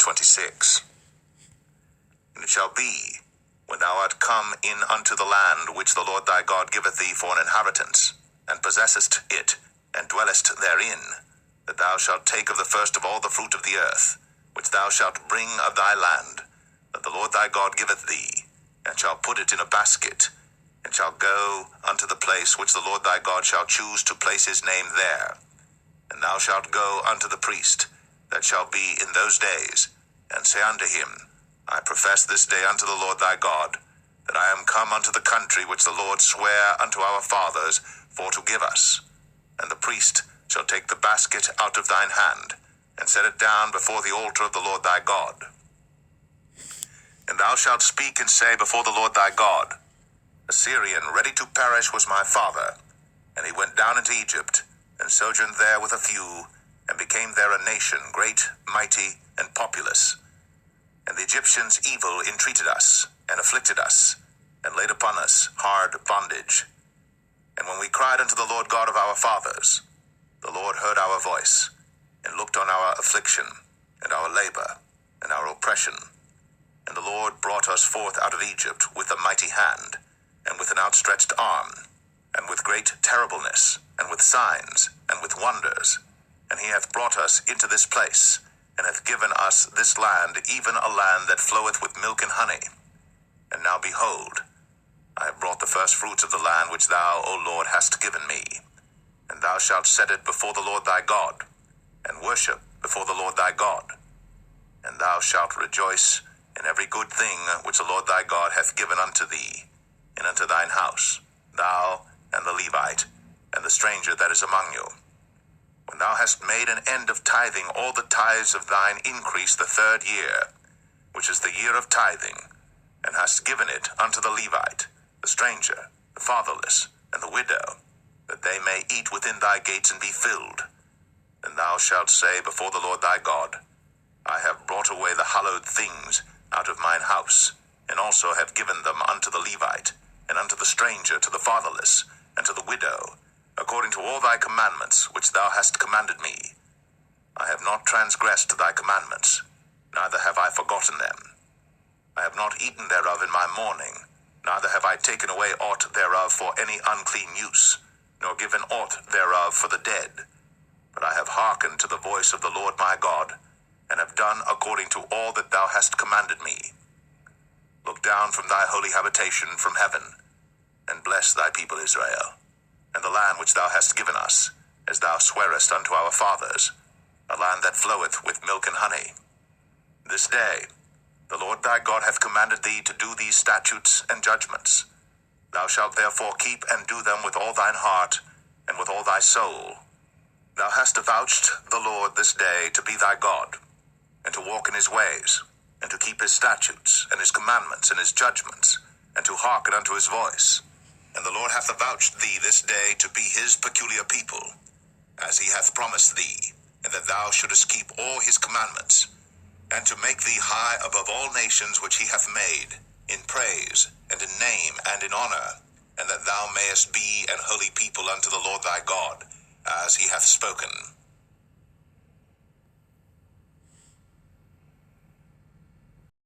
26. And it shall be, when thou art come in unto the land which the Lord thy God giveth thee for an inheritance, and possessest it, and dwellest therein, that thou shalt take of the first of all the fruit of the earth, which thou shalt bring of thy land, that the Lord thy God giveth thee, and shall put it in a basket, and shall go unto the place which the Lord thy God shall choose to place his name there. And thou shalt go unto the priest that shall be in those days, and say unto him, I profess this day unto the Lord thy God, that I am come unto the country which the Lord sware unto our fathers for to give us. And the priest shall take the basket out of thine hand, and set it down before the altar of the Lord thy God. And thou shalt speak and say before the Lord thy God, A Syrian ready to perish was my father, and he went down into Egypt, and sojourned there with a few, and became there a nation great, mighty, and populous. And the Egyptians evil entreated us, and afflicted us, and laid upon us hard bondage. And when we cried unto the Lord God of our fathers, the Lord heard our voice, and looked on our affliction, and our labor, and our oppression. And the Lord brought us forth out of Egypt with a mighty hand, and with an outstretched arm, and with great terribleness, and with signs, and with wonders. And he hath brought us into this place, and hath given us this land, even a land that floweth with milk and honey. And now behold, I have brought the first fruits of the land which thou, O Lord, hast given me. And thou shalt set it before the Lord thy God, and worship before the Lord thy God. And thou shalt rejoice in every good thing which the Lord thy God hath given unto thee, and unto thine house, thou and the Levite, and the stranger that is among you. When thou hast made an end of tithing all the tithes of thine increase the 3rd year, which is the year of tithing, and hast given it unto the Levite, the stranger, the fatherless, and the widow, that they may eat within thy gates and be filled, then thou shalt say before the Lord thy God, I have brought away the hallowed things out of mine house, and also have given them unto the Levite, and unto the stranger, to the fatherless, and to the widow, according to all thy commandments which thou hast commanded me. I have not transgressed thy commandments, neither have I forgotten them. I have not eaten thereof in my mourning, neither have I taken away aught thereof for any unclean use, nor given aught thereof for the dead. But I have hearkened to the voice of the Lord my God, and have done according to all that thou hast commanded me. Look down from thy holy habitation from heaven, and bless thy people Israel, and the land which thou hast given us, as thou swarest unto our fathers, a land that floweth with milk and honey. This day the Lord thy God hath commanded thee to do these statutes and judgments. Thou shalt therefore keep and do them with all thine heart, and with all thy soul. Thou hast avouched the Lord this day to be thy God, and to walk in his ways, and to keep his statutes, and his commandments, and his judgments, and to hearken unto his voice. And the Lord hath avouched thee this day to be his peculiar people, as he hath promised thee, and that thou shouldest keep all his commandments, and to make thee high above all nations which he hath made, in praise, and in name, and in honor, and that thou mayest be an holy people unto the Lord thy God, as he hath spoken.